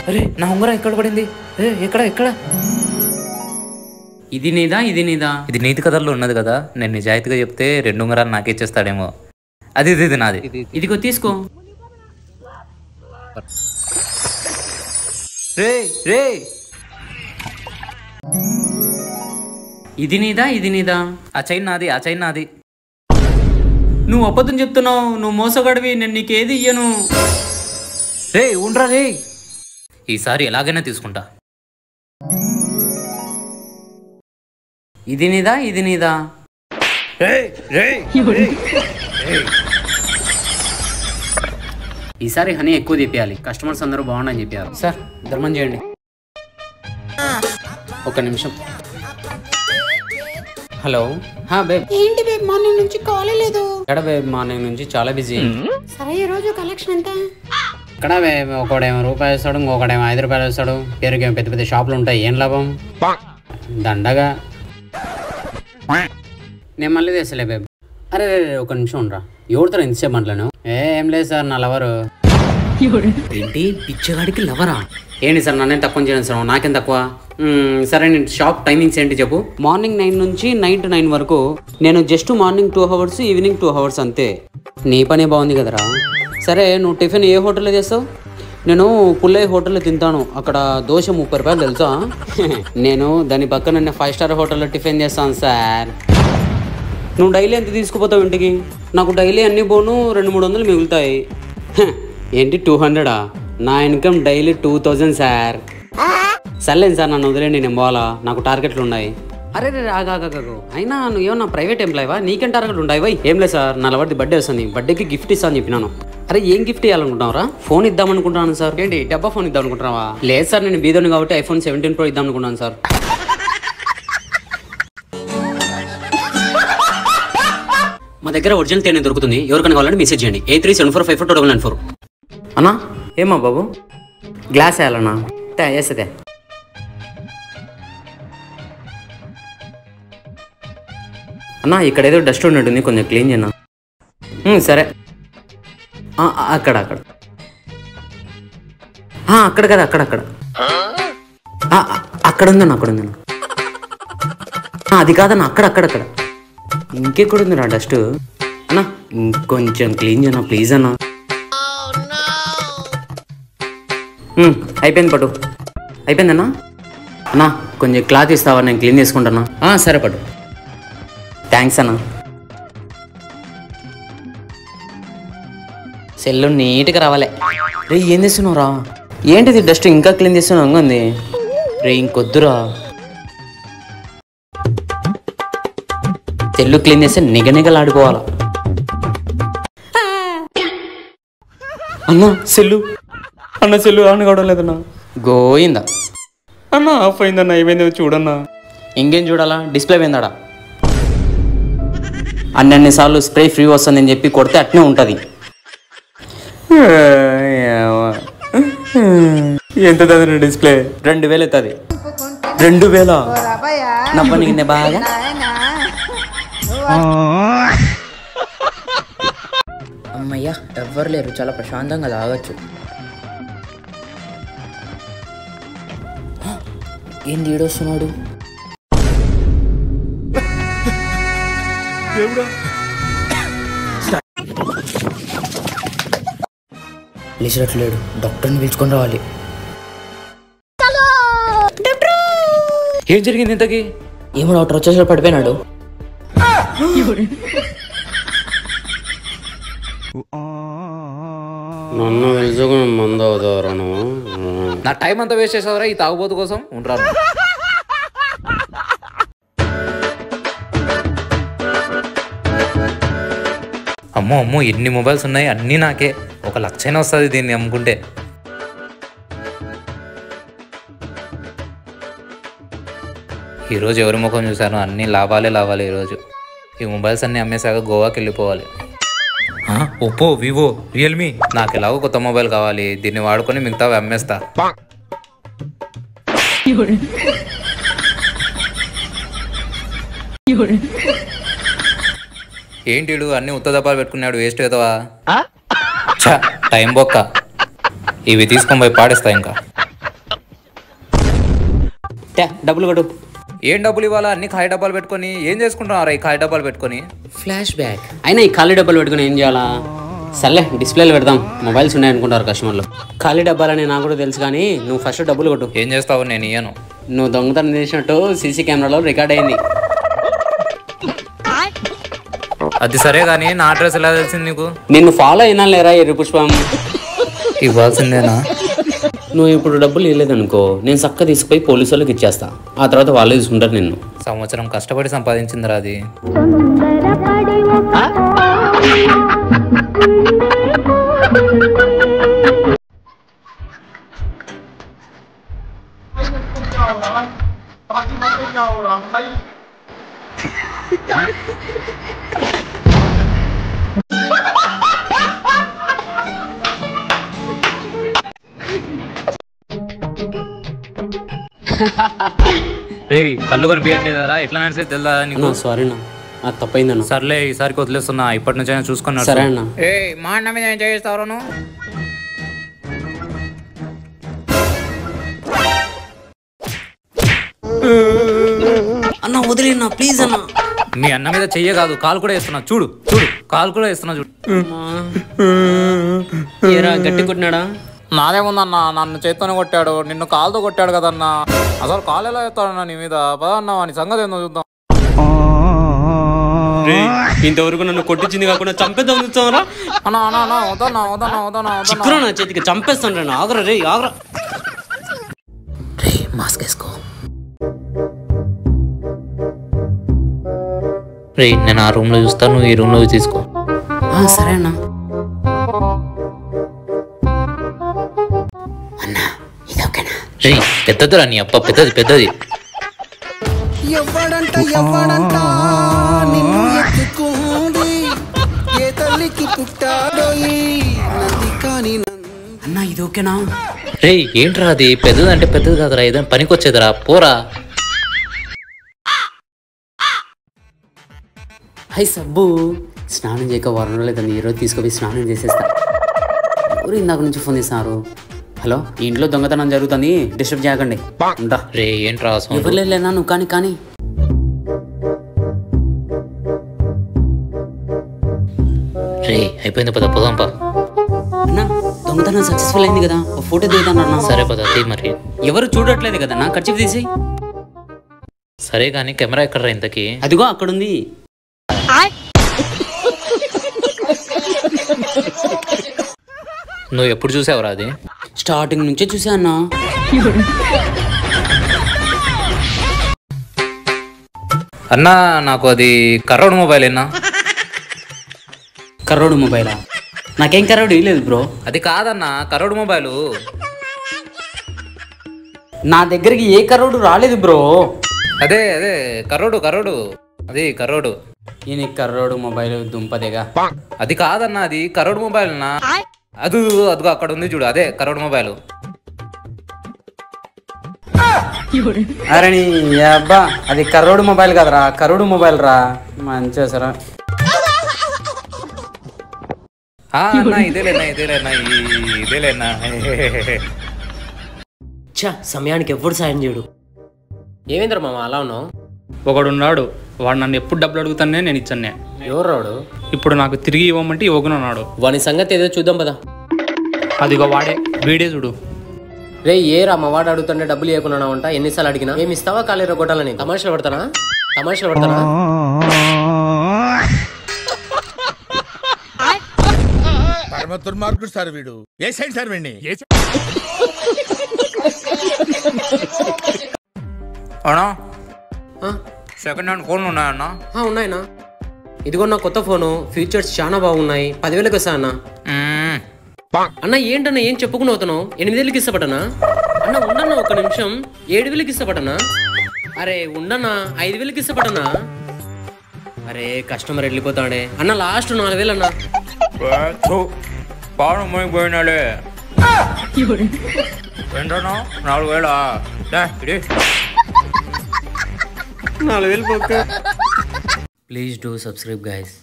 అరే నా ఉంగరం ఎక్కడ పడింది? ఎక్కడ ఎక్కడ? ఇది నీదా? ఇది నీదా? ఇది నీతి కథల్లో ఉన్నది కదా, నేను నిజాయితీగా చెప్తే 2 ఉంగరాలు నాకే ఇచ్చేస్తాడేమో. అది ఇది నాది. ఇదిగో తీసుకో. రే రే, ఇది నీదా? ఇది నీదా? ఆ చైన్ నాది, ఆ చైన్ నాది. నువ్వు అబద్ధం చెప్తున్నావు, నువ్వు మోసగాడివి, నేను నీకేది ఇయ్యను. రే ఉండ్రా రే, ఈసారి ఎలాగైనా తీసుకుంటా. ఇది నీదా? ఇది నీదా? ఈసారి హనీ ఎక్కువ తెప్పియాలి, కస్టమర్స్ అందరూ బాగుండని చెప్పారు. సార్ ధర్మం చేయండి. ఒక నిమిషం. హలో. బేబ్. ఏంటి బేబ్, మార్నింగ్ నుంచి కాల్ లేదు. ఎక్కడ బేబ్, మార్నింగ్ నుంచి చాలా బిజీ. సరే ఈ రోజు కలెక్షన్ ఎంత? ఇక్కడ బేబ్, ఒకడేమో రూపాయి వేస్తాడు, ఇంకొకడేమో 5 రూపాయలు వేస్తాడు. పేరుకేమో పెద్ద పెద్ద షాపులు ఉంటాయి, ఏం లాభం? దండగా. నేను మళ్ళీ తెస్తలే బేబ్. అరే ఒక నిమిషం ఉండరా, ఎవరితో ఎంతసేపు మాట్లాను? ఏం లేదు సార్, నా లవరు. ఏంటి పిచ్చగాడికి లవరా? ఏంటి సార్, నన్నేం తక్కువ చేయను సార్, నాకేం తక్కువ? సరే నేను షాప్ టైమింగ్స్ ఏంటి చెప్పు. మార్నింగ్ 9 నుంచి నైట్ 9 వరకు. నేను just morning 2 hours, evening 2 hours అంతే. నీ పనే బాగుంది కదరా. సరే నువ్వు టిఫిన్ ఏ హోటల్లో చేస్తావు? నేను పుల్లయ్య హోటల్లో తింటాను, అక్కడ దోశ 30 రూపాయలు తెలుసా? నేను దాని పక్కన 5 స్టార్ హోటల్లో టిఫిన్ చేస్తాను సార్. నువ్వు డైలీ ఎంత తీసుకుపోతావు ఇంటికి? నాకు డైలీ అన్ని పోను 200-300 మిగులుతాయి. ఏంటి 200? నా ఇన్కమ్ డైలీ 2000 సార్. సర్లేండి సార్, నన్ను వదిలేండి, నేను పోవాలా, నాకు టార్గెట్లు ఉన్నాయి. అరే రే ఆగాగాగు, అయినా నువ్వు ఏమన్నా ప్రైవేట్ ఎంప్లాయీవా? నీకేం టార్గెట్లు ఉంటాయి వై? ఏం లేదు సార్, నా లవర్ది బర్త్డే వస్తుంది, బర్త్డేకి గిఫ్ట్ ఇస్తా అని చెప్పినాను. అరే ఏం గిఫ్ట్ ఇవ్వాలనుకుంటున్నారా? ఫోన్ ఇద్దాం అనుకుంటున్నాను సార్. ఏంటి డబ్బా ఫోన్ ఇద్దాం అనుకుంటున్నావా? లేదు సార్, నేను బీదోని కాబట్టి iPhone 17 Pro ఇద్దాం అనుకుంటున్నాను సార్. మా దగ్గర ఒరిజినల్ తేనె దొరుకుతుంది, ఎవరికైనా కావాలంటే మెసేజ్ చేయండి. 8374544294. అన్నా ఏమా బాబు, గ్లాస్ వేయాలన్నా? వేస్తే అన్నా, ఇక్కడ ఏదో డస్ట్ ఉన్నట్టుంది, కొంచెం క్లీన్ చేయనా? సరే. అక్కడ అక్కడ అక్కడ కదా, అక్కడక్కడ అక్కడ ఉందన్నా, అక్కడ ఉందన్నా. అది కాదన్నా, అక్కడక్కడ ఇంకెక్కడ ఉంది రా డస్ట్ అన్నా, ఇంకొంచెం క్లీన్ చేయనా ప్లీజ్ అన్నా. అయిపోయింది పట్టు, అయిపోయిందన్నా. అన్నా కొంచెం క్లాత్ ఇస్తావా, నేను క్లీన్ చేసుకుంటానా? సరే పట్టు, థ్యాంక్స్ అన్నా. సెల్లు నీట్గా రావాలి. రే ఏం చేస్తున్నావు రా? ఏంటిది డస్ట్ ఇంకా క్లీన్ చేస్తున్నావు? అంగా ఉంది రే, ఇంకొద్దురా. సెల్లు క్లీన్ చేస్తే నిగనిగలాడిపోవాలా. అన్నా సెల్లు, అన్న సెల్లు ఆన్ కావడం లేదన్నా. గోయిందా అన్న? ఆఫ్ అయిందన్నా. ఏమైందో చూడన్నా. ఇంకేం చూడాలా, డిస్ప్లే పోయిందాడా? అన్నిసార్లు స్ప్రే ఫ్రీ వస్తుందని చెప్పి కొడితే అట్నే ఉంటుంది. ఎంత డిస్ప్లే? 2000 అవుతుంది. 2000 నవ్వనిందే బాగా. అమ్మయ్యా ఎవ్వరు లేరు, చాలా ప్రశాంతంగా తాగొచ్చు. ఏంది ఈడొస్తున్నాడు? లేచినట్లేడు, డాక్టర్ని పిలుచుకొని రావాలి. ఏం జరిగింది ఇంతకి? ఏమో డాక్టర్ వచ్చేసి పడిపోయినాడు. నన్ను పిలుచుకుని మందు అవుతావరా నువ్వు? నా టైం అంతా వేస్ట్ చేసావరా ఈ తాగుబోతు కోసం? ఉంటాను. అమ్మో అమ్మో, ఎన్ని మొబైల్స్ ఉన్నాయి, అన్నీ నాకే. 1 లక్ష అయినా వస్తుంది దీన్ని అమ్ముకుంటే. ఈరోజు ఎవరి ముఖం చూశాను, అన్నీ లాభాలే లాభాలే ఈరోజు. ఈ మొబైల్స్ అన్నీ అమ్మేశాక గోవాకి వెళ్ళిపోవాలి. Oppo, Vivo, Realme. నాకు ఎలాగో కొత్త మొబైల్ కావాలి, దీన్ని వాడుకొని మిగతావి అమ్మేస్తా. ఏంటి అన్ని ఉత్త దప్పాలు పెట్టుకున్నాడు, వేస్ట్ అవుతావా? టైం బొక్క. ఇవి తీసుకొని పోయి పాడేస్తా ఇంకా. డబ్బులు కొట్టు. ఏం డబ్బులు ఇవ్వాలా? అన్ని ఖాళీ డబ్బాలు పెట్టుకొని ఏం చేసుకుంటున్నారా ఈ ఖాళీ డబ్బాలు పెట్టుకొని? Flash back. అయినా ఈ ఖాళీ డబ్బాలు పెట్టుకుని ఏం చేయాలా? సర్లే డిస్ప్లేలు పెడదాం, మొబైల్స్ ఉన్నాయనుకుంటారు కస్టమర్లు. ఖాళీ డబ్బాలని నాకు కూడా తెలుసు, కానీ నువ్వు ఫస్ట్ డబ్బులు కొట్టు. ఏం చేస్తావు? నేను ఇయ్యను. నువ్వు దొంగతనం చేసినట్టు సీసీ కెమెరాలో రికార్డ్ అయింది. అది సరే కానీ నా అడ్రస్ ఎలా తెలిసింది నీకు? నిన్ను ఫాలో అయినా లేరా ఎర్రి పుష్పం? ఇవ్వాల్సిందేనా? నువ్వు ఇప్పుడు డబ్బులు ఇవ్వలేదనుకో, నేను చక్క తీసుకుపోయి పోలీసు వాళ్ళకి ఇచ్చేస్తా. ఆ తర్వాత వాళ్ళే తీసుకుంటారు నిన్ను. సంవత్సరం కష్టపడి సంపాదించిందిరా అది. కళ్ళు కనిపించట్లేదా? ఎట్లా నడిచే తెలుదా నీకు? సారీ అన్న, నాకు తప్పైందన్న. సర్లే ఈసారికి వదిలేస్తున్నా, ఇప్పటి నుంచి అయినా చూసుకున్నా. సరే అన్న. మా అన్న మీద ఏం చేస్తావు నువ్వు? అన్న వదిలేనా ప్లీజ్ అన్న. మీ అన్న మీద చెయ్య కాదు, కాలు కూడా వేస్తున్నా. చూడు చూడు, కాలు కూడా వేస్తున్నా చూడు. ఏరా గట్టి కొట్టినాడా? నాదేముందన్నా, నన్ను చేత్తోనే కొట్టాడు, నిన్ను కాలుతో కొట్టాడు కదన్నా. అసలు కాలు ఎలా వేస్తాడన్నా నీ మీద? పదన్నా వాని సంగతి ఏందో చూద్దాం. ఇంతవరకు నన్ను కొట్టించింది కాకుండా చంపేద్దాం చూస్తావరా? అన్నా అన్నా అన్నా వదన్నా వదన్నా వదన్నా వదన్నా. చిక్కురా నా చేతికి, చంపేస్తాను రా. ఆగరా రే, ఆగరా. మాస్క్ వేసుకో. రే నేను ఆ రూమ్ లో చూస్తాను, నువ్వు ఈ రూమ్ లో తీసుకో. సరే అన్న. అన్నా ఇది ఓకేనా? రే పెద్దదిరా నీ అప్ప, పెద్దది పెద్దది. ఎవ్వడంట నిన్ను ఎత్తుకుంది, ఏ తల్లికి పుట్టాడోయి నంది కాని అన్నా ఇది ఓకేనా? రే ఏంట్రా అది? పెద్దది అంటే పెద్దది కాదురా, ఏదైనా పనికొచ్చేదిరా, పోరా. హై సబ్బు, స్నానం చేయక వారం రోజులు ఈరోజు తీసుకుపోయి స్నానం చేసేస్తా. ఎవరు ఇందాక నుంచి ఫోన్ చేస్తున్నారు? హలో, ఈ ఇంట్లో దొంగతనం జరుగుతుంది, డిస్టర్బ్ చేయకండి. ఉంటా. రే ఏంట్రా ఎవరు లేనా? నువ్వు కానీ కానీ. రే అయిపోయింది, పద పోదాంపా. అన్నా దొంగతనం సక్సెస్ఫుల్ అయింది కదా, ఒక ఫోటో దిగుతాను అన్న. సరే పద తీ. మరి ఎవరు చూడట్లేదు కదా, నా ఖర్చు తీసి. సరే కానీ కెమెరా ఎక్కడరా ఇంతకి? అదిగో అక్కడుంది. నువ్వు ఎప్పుడు చూసావురా అది? స్టార్టింగ్ నుంచే చూసా అన్నా. అన్నా నాకు అది కర్రోడ్ మొబైల్ ఏనా? కర్రోడు మొబైలా? నాకేం కర్రోడు ఇవ్వలేదు బ్రో. అది కాదన్నా, కర్రోడ్ మొబైలు. నా దగ్గరికి ఏ కర్రోడు రాలేదు బ్రో. అదే అదే కర్రోడు కర్రోడు, అది కర్రోడు. ఈయన కర్రోడు మొబైల్ దుంపదేగా. అది కాదన్నా, అది కర్రోడ్ మొబైల్ నా. అది అదిగో అక్కడ ఉంది చూడు, అదే కర్రోడ్ మొబైల్. అరే నీ అబ్బా, అది కర్రోడు మొబైల్ కదరా, కర్రోడు మొబైల్ రా. మంచిగా సరా. ఇదేలేనా ఇదేలేనా ఇదేలేనా. సమయానికి ఎప్పుడు సాయం చేయడు. ఏమేంద్ర మామ అలా ఉన్నావు? ఒకడున్నాడు, వాడు నన్ను ఎప్పుడు డబ్బులు అడుగుతానే నేను ఇచ్చాను. ఎవరు రాడు? ఇప్పుడు నాకు తిరిగి ఇవ్వమంటే ఇవ్వకున్నాడు. వాని సంగతి ఏదో చూద్దాం పదా. అదిగో వాడే, వీడే చూడు. రే ఏ రా మా వాడు అడుగుతుంటే డబ్బులు ఇవ్వకున్నా అంట. ఎన్నిసార్లు అడిగినా ఏమి ఇస్తావా? కాలేర కొట్టాలని తమాషలు పడతానా? తమాషలు పడతానా? పరమ దుర్మార్గుడు సార్ వీడు. ఏ సైడ్ సార్ వీడిని? అన్నా సెకండ్ హ్యాండ్ ఫోన్లు ఉన్నాయన్నా? ఉన్నాయన్నా. ఇదిగో నా కొత్త ఫోను, ఫీచర్స్ చాలా బాగున్నాయి. 10,000కి వస్తా అన్న. అన్న ఏంటన్నా ఏం చెప్పుకుని అవుతున్నావు? 8,000కి ఇష్టపడనా? అన్న ఉండన్నా ఒక నిమిషం. 7,000కి ఇష్టపడనా? అరే ఉండన్నా 5,000కి ఇష్టపడనా? అరే కస్టమర్ వెళ్ళిపోతాడే అన్న. లాస్ట్ 4,000 అన్న. పాడు పోయినాడే ఏంటన్నా 4,000? 4,000 పోక. Please do subscribe guys.